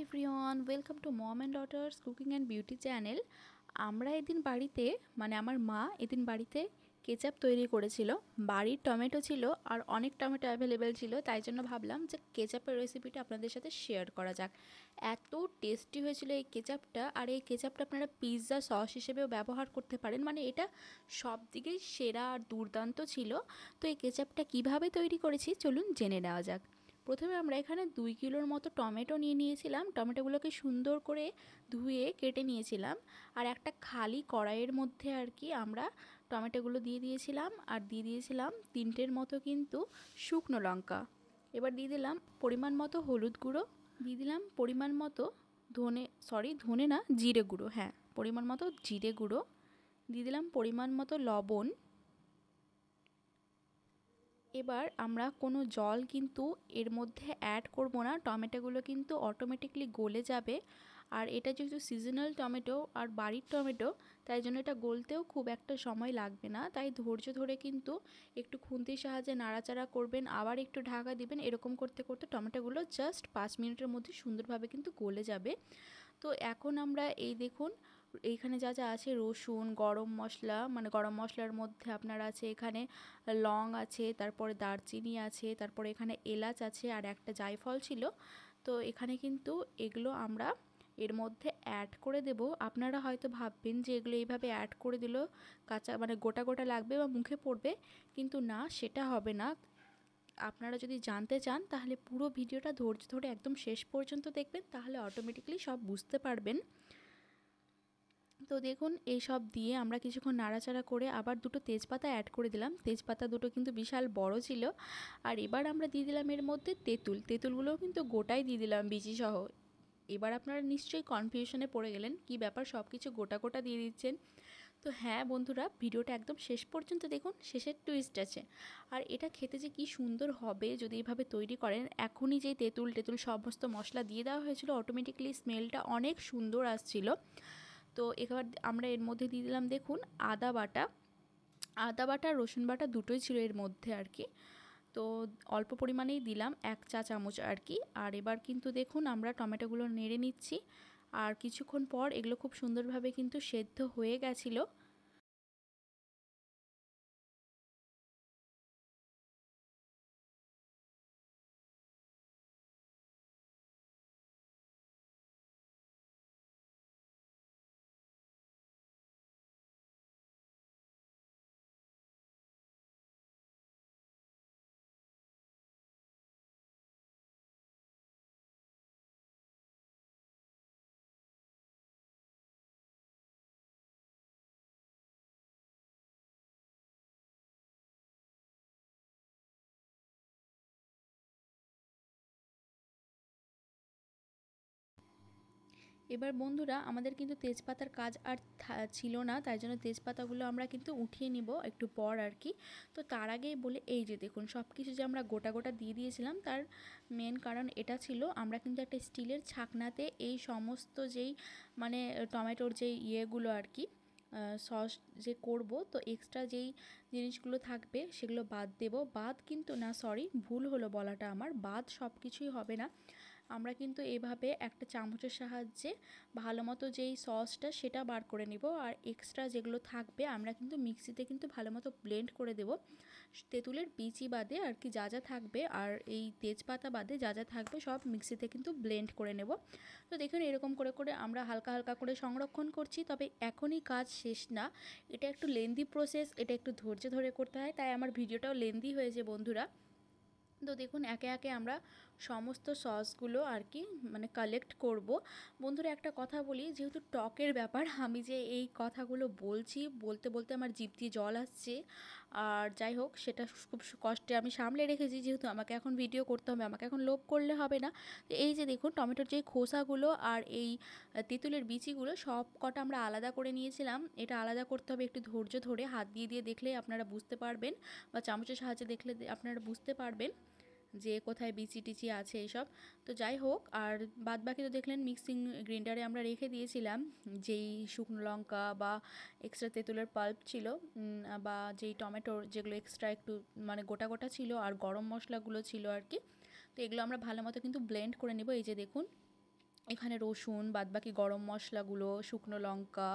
Everyone, welcome to mom and daughters cooking and beauty channel. আমরা এদিন বাড়িতে আমার মা এদিন বাড়িতে কেচাপ তৈরি করেছিল। বাড়ির টমেটো ছিল আর অনেক টমেটো অ্যাভেলেবেল ছিল, তাই জন্য ভাবলাম যে কেচাপের রেসিপিটা আপনাদের সাথে শেয়ার করা যাক। এত টেস্টি হয়েছিল এই কেচাপটা, আর এই কেচাপটা আপনারা পিৎজা সস হিসেবেও ব্যবহার করতে পারেন। এটা সব দিকেই সেরা আর দুর্দান্ত ছিল। তো এই কেচাপটা কিভাবে তৈরি করেছি চলুন জেনে নেওয়া যাক। প্রথমে আমরা এখানে 2 কিলোর মতো টমেটো নিয়েছিলাম। টমেটোগুলোকে সুন্দর করে ধুয়ে কেটে নিয়েছিলাম, আর একটা খালি কড়াইয়ের মধ্যে আমরা টমেটোগুলো দিয়ে দিয়েছিলাম, আর দিয়ে দিয়েছিলাম 3টের মতো কিন্তু শুকনো লঙ্কা। এবার দিয়ে দিলাম পরিমাণ মতো হলুদ গুঁড়ো, দিয়ে দিলাম পরিমাণ মতো ধনে না জিরে গুঁড়ো, পরিমাণ মতো জিরে গুঁড়ো, দিয়ে দিলাম পরিমাণ মতো লবণ। এবার আমরা কোনো জল কিন্তু এর মধ্যে অ্যাড করব না, টমেটোগুলো কিন্তু অটোমেটিকলি গলে যাবে। আর এটা যেহেতু সিজনাল টমেটো আর বাড়ির টমেটো, তাই জন্য এটা গলতেও খুব একটা সময় লাগবে না। তাই ধৈর্য ধরে কিন্তু একটু খুন্তির সাহায্যে নাড়াচাড়া করবেন, আবার একটু ঢাকা দিবেন। এরকম করতে করতে টমেটোগুলো জাস্ট 5 মিনিটের মধ্যে সুন্দরভাবে কিন্তু গলে যাবে। তো এখন আমরা এই দেখুন এইখানে যা যা আছে, রসুন, গরম মশলা, গরম মশলার মধ্যে আপনার আছে এখানে লং আছে, তারপরে দারচিনি আছে, তারপরে এখানে এলাচ আছে, আর একটা জায়ফল ছিল। তো এখানে কিন্তু এগুলো আমরা এর মধ্যে অ্যাড করে দেব। আপনারা হয়তো ভাববেন যে এগুলো এইভাবে অ্যাড করে দিল কাঁচা গোটা গোটা লাগবে বা মুখে পড়বে, কিন্তু না, সেটা হবে না। আপনারা যদি জানতে চান তাহলে পুরো ভিডিওটা ধৈর্য ধরে একদম শেষ পর্যন্ত দেখবেন, তাহলে অটোমেটিকলি সব বুঝতে পারবেন। তো দেখুন এই সব দিয়ে আমরা কিছুক্ষণ নাড়াচাড়া করে আবার 2টো তেজপাতা অ্যাড করে দিলাম। তেজপাতা দুটো কিন্তু বিশাল বড় ছিল। আর এবার আমরা দিয়ে দিলাম এর মধ্যে তেঁতুলগুলোও কিন্তু গোটাই দিয়ে দিলাম বিচি সহ। এবার আপনারা নিশ্চয়ই কনফিউশনে পড়ে গেলেন, কি ব্যাপার সব কিছু গোটা গোটা দিয়ে দিচ্ছেন। তো হ্যাঁ বন্ধুরা, ভিডিওটা একদম শেষ পর্যন্ত দেখুন, শেষের টুইস্ট আছে। আর এটা খেতে যে কি সুন্দর হবে যদি এইভাবে তৈরি করেন। এখনই যে তেঁতুল সমস্ত মশলা দিয়ে দেওয়া হয়েছিল, অটোমেটিকলি স্মেলটা অনেক সুন্দর আসছিল। তো এবার আমরা এর মধ্যে দিয়ে দিলাম দেখুন আদা বাটা রসুন বাটা দুটোই ছিল এর মধ্যে তো অল্প পরিমাণেই দিলাম 1 চা চামচ আর এবার কিন্তু দেখুন আমরা টমেটোগুলো নেড়ে নিচ্ছি, আর কিছুক্ষণ পর এগুলো খুব সুন্দরভাবে কিন্তু সেদ্ধ হয়ে গেছিলো। এবার বন্ধুরা আমাদের কিন্তু তেজপাতার কাজ আর ছিল না, তাই জন্য তেজপাতাগুলো আমরা কিন্তু উঠিয়ে নিব একটু পর তো তার আগেই বলে, এই যে দেখুন সব কিছু যে আমরা গোটা গোটা দিয়ে দিয়েছিলাম, তার মেন কারণ এটা ছিল, আমরা কিন্তু একটা স্টিলের ছাকনাতে এই সমস্ত যেই টমেটোর যেই ইয়েগুলো সস যে করব, তো এক্সট্রা যেই জিনিসগুলো থাকবে সেগুলো বাদ দেব। বাদ কিন্তু না, সরি ভুল হলো বলাটা আমার, বাদ সব কিছুই হবে না। আমরা কিন্তু এভাবে একটা চামচের সাহায্যে ভালো মতো যেই সসটা সেটা বার করে নিব, আর এক্সট্রা যেগুলো থাকবে আমরা কিন্তু মিক্সিতে কিন্তু ভালো মতো ব্লেন্ড করে দেব। তেঁতুলের বিচি বাদে যা যা থাকবে, আর এই তেজপাতা বাদে যা যা থাকবে সব মিক্সিতে কিন্তু ব্লেন্ড করে নেব। তো দেখুন এরকম করে করে আমরা হালকা হালকা করে সংরক্ষণ করছি। তবে এখনই কাজ শেষ না, এটা একটু লেন্দি প্রসেস, এটা একটু ধৈর্য ধরে করতে হয়, তাই আমার ভিডিওটাও লেন্দি হয়েছে বন্ধুরা। তো দেখুন একে একে আমরা সমস্ত সসগুলো কালেক্ট করব। বন্ধুরা একটা কথা বলি, যেহেতু টকের ব্যাপার, আমি যে এই কথাগুলো বলছি, বলতে বলতে আমার জিভ দিয়ে জল আসছে। আর যাই হোক, সেটা খুব কষ্টে আমি সামলে রেখেছি, যেহেতু আমাকে এখন ভিডিও করতে হবে, আমাকে এখন লোভ করলে হবে না। তো এই যে দেখুন টমেটোর যে খোসাগুলো আর এই তেঁতুলের বিচিগুলো সব কটা আমরা আলাদা করে নিয়েছিলাম। এটা আলাদা করতে হবে একটু ধৈর্য ধরে, হাত দিয়ে দিয়ে দেখলে আপনারা বুঝতে পারবেন, বা চামচের সাহায্যে দেখলে আপনারা বুঝতে পারবেন যে কোথায় বিচি টিচি আছে এইসব। তো যাই হোক, আর বাদ বাকি তো দেখলেন মিক্সিং গ্রাইন্ডারে আমরা রেখে দিয়েছিলাম যেই শুকনো লঙ্কা বা এক্সট্রা তেঁতুলের পাল্প ছিল, বা যেই টমেটোর যেগুলো এক্সট্রা একটু গোটা গোটা ছিল, আর গরম মশলাগুলো ছিল তো এগুলো আমরা ভালো মতো কিন্তু ব্লেন্ড করে নেব। এই যে দেখুন এখানে রসুন, বাদবাকি গরম মশলাগুলো, শুকনো লঙ্কা,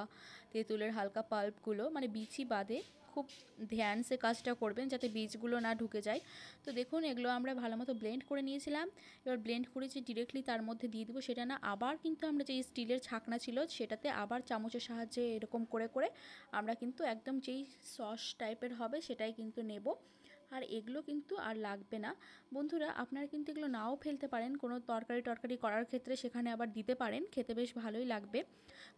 তেঁতুলের হালকা পাল্পগুলো, মানে বিচি বাদে খুব ধ্যান সে কাজটা করবেন যাতে বীজগুলো না ঢুকে যায়। তো দেখুন এগুলো আমরা ভালো মতো ব্লেন্ড করে নিয়েছিলাম। এবার ব্লেন্ড করে যে ডিরেক্টলি তার মধ্যে দিয়ে দেবো সেটা না, আবার কিন্তু আমরা যে স্টিলের ছাকনা ছিল সেটাতে আবার চামচের সাহায্যে এরকম করে করে আমরা কিন্তু একদম যেই সস টাইপের হবে সেটাই কিন্তু নেব। আর এগুলো কিন্তু আর লাগবে না বন্ধুরা। আপনারা কিন্তু এগুলো নাও ফেলতে পারেন কোনো তরকারি করার ক্ষেত্রে, সেখানে আবার দিতে পারেন, খেতে বেশ ভালোই লাগবে,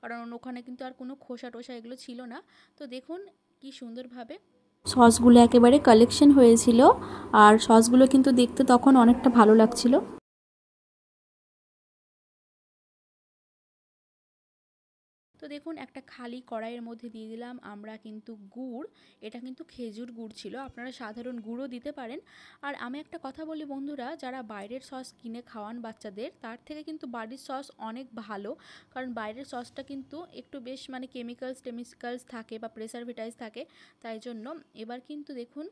কারণ ওখানে কিন্তু আর কোনো খোসা টোসা এগুলো ছিল না। তো দেখুন কি সুন্দরভাবে সসগুলো একেবারে কালেকশন হয়েছিল, আর সসগুলো কিন্তু দেখতে তখন অনেকটা ভালো লাগছিল। তো দেখুন একটা খালি কড়াইয়ের মধ্যে দিয়ে দিলাম আমরা কিন্তু গুড়। এটা কিন্তু খেজুর গুড় ছিল, আপনারা সাধারণ গুড়ও দিতে পারেন। আর আমি একটা কথা বলি বন্ধুরা, যারা বাইরের সস কিনে খাওয়ান বাচ্চাদের, তার থেকে কিন্তু বাড়ির সস অনেক ভালো। কারণ বাইরের সসটা কিন্তু একটু বেশ মানে কেমিক্যালস থাকে বা প্রেসারভেটিভস থাকে, তাই জন্য। এবার কিন্তু দেখুন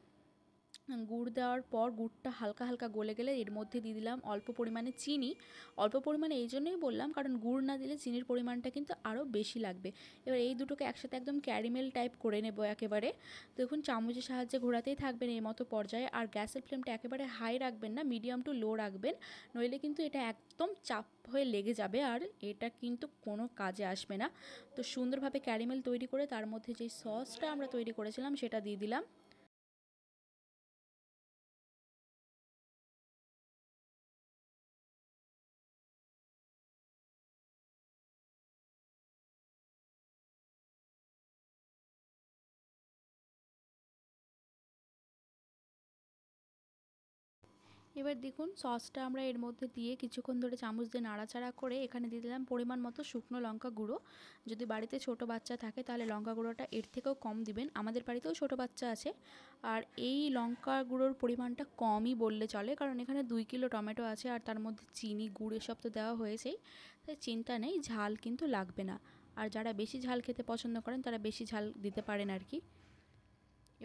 গুড় দেওয়ার পর গুড়টা হালকা হালকা গলে গেলে এর মধ্যে দিয়ে দিলাম অল্প পরিমাণে চিনি। অল্প পরিমাণে এই জন্যই বললাম কারণ গুড় না দিলে চিনির পরিমাণটা কিন্তু আরও বেশি লাগবে। এবার এই দুটোকে একসাথে একদম ক্যারামেল টাইপ করে নেব একেবারে। দেখুন চামচের সাহায্যে ঘোরাতেই থাকবেন এই মতো পর্যায়ে, আর গ্যাসের ফ্লেমটা একেবারে হাই রাখবেন না, মিডিয়াম টু লো রাখবেন, নইলে কিন্তু এটা একদম চাপ হয়ে লেগে যাবে আর এটা কিন্তু কোনো কাজে আসবে না। তো সুন্দরভাবে ক্যারামেল তৈরি করে তার মধ্যে যে সসটা আমরা তৈরি করেছিলাম সেটা দিয়ে দিলাম। এবার দেখুন সসটা আমরা এর মধ্যে দিয়ে কিছুক্ষণ ধরে চামচ দিয়ে নাড়াচাড়া করে এখানে দিয়ে দিলাম পরিমাণ মতো শুকনো লঙ্কা গুঁড়ো। যদি বাড়িতে ছোট বাচ্চা থাকে তাহলে লঙ্কা গুঁড়োটা এর থেকেও কম দিবেন, আমাদের বাড়িতেও ছোট বাচ্চা আছে। আর এই লঙ্কা গুঁড়োর পরিমাণটা কমই বললে চলে, কারণ এখানে 2 কিলো টমেটো আছে আর তার মধ্যে চিনি গুড় এসব তো দেওয়া হয়েছেই, তাই চিন্তা নেই, ঝাল কিন্তু লাগবে না। আর যারা বেশি ঝাল খেতে পছন্দ করেন তারা বেশি ঝাল দিতে পারেন আর কি।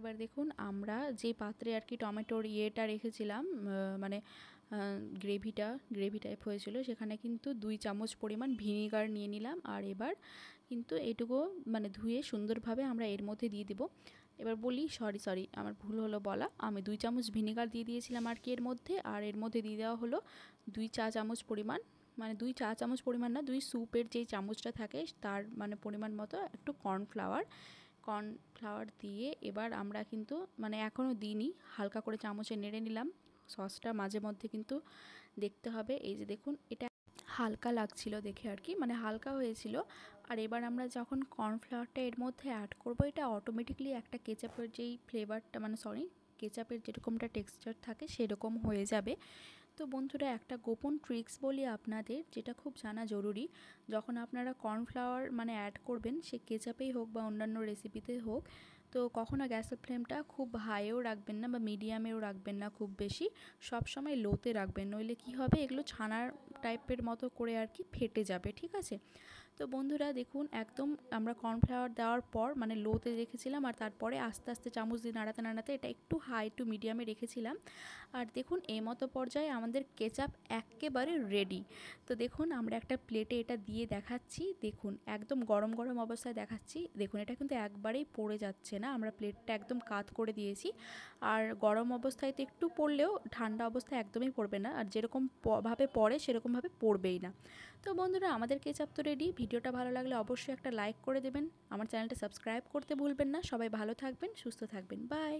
এবার দেখুন আমরা যে পাত্রে আর কি টমেটোর ইয়েটা রেখেছিলাম, মানে গ্রেভি টাইপ হয়েছিল, সেখানে কিন্তু 2 চামচ পরিমাণ ভিনিগার নিয়ে নিলাম। আর এবার কিন্তু এটুকু মানে ধুয়ে সুন্দরভাবে আমরা এর মধ্যে দিয়ে দেবো। এবার বলি সরি আমার ভুল হলো বলা, আমি 2 চামচ ভিনিগার দিয়ে দিয়েছিলাম আর কি এর মধ্যে, আর এর মধ্যে দিয়ে দেওয়া হলো 2 চা চামচ পরিমাণ, মানে 2 চা চামচ পরিমাণ না, 2 স্যুপের যেই চামচটা থাকে তার মানে পরিমাণ মতো একটু কর্নফ্লাওয়ার দিয়ে এবার আমরা কিন্তু মানে এখনও দিইনি, হালকা করে চামচে নেড়ে নিলাম। সসটা মাঝে মধ্যে কিন্তু দেখতে হবে, এই যে দেখুন এটা হালকা লাগছিল দেখে আর কি, মানে হালকা হয়েছিল। আর এবার আমরা যখন কর্নফ্লাওয়ারটা এর মধ্যে অ্যাড করব, এটা অটোমেটিকলি একটা কেচাপের যেই ফ্লেভারটা মানে সরি কেচাপের যেরকমটা টেক্সচার থাকে সেরকম হয়ে যাবে। তো বন্ধুরা একটা গোপন ট্রিক্স বলি আপনাদের, যেটা খুব জানা জরুরি। যখন আপনারা কর্নফ্লাওয়ার মানে অ্যাড করবেন, সে কেচাপেই হোক বা অন্যান্য রেসিপিতে হোক, তো কখনো গ্যাসের ফ্লেমটা খুব হাইও রাখবেন না বা মিডিয়ামেও রাখবেন না খুব বেশি, সব সময় লোতে রাখবেন, নইলে কি হবে এগুলো ছানার টাইপের মতো করে আর কি ফেটে যাবে, ঠিক আছে। তো বন্ধুরা দেখুন একদম আমরা কর্নফ্লাওয়ার দেওয়ার পর মানে লোতে রেখেছিলাম, আর তারপরে আস্তে আস্তে চামচ দিয়ে নাড়াতে নাড়াতে এটা একটু হাই টু মিডিয়ামে রেখেছিলাম। আর দেখুন এই মতো পর্যায়ে আমাদের কেচাপ একেবারে রেডি। তো দেখুন আমরা একটা প্লেটে এটা দিয়ে দেখাচ্ছি, দেখুন একদম গরম গরম অবস্থায় দেখাচ্ছি, দেখুন এটা কিন্তু একবারেই পড়ে যাচ্ছে না, আমরা প্লেটটা একদম কাত করে দিয়েছি। আর গরম অবস্থায় তো একটু পড়লেও ঠান্ডা অবস্থায় একদমই পড়বে না, আর যেরকম ভাবে পড়ে সেরকমভাবে পড়বেই না। তো বন্ধুরা আমাদের কেচাপ তো রেডি। ভিডিওটা ভালো লাগলে অবশ্যই একটা লাইক করে দেবেন, আমার চ্যানেলটা সাবস্ক্রাইব করতে ভুলবেন না। সবাই ভালো থাকবেন, সুস্থ থাকবেন, বাই।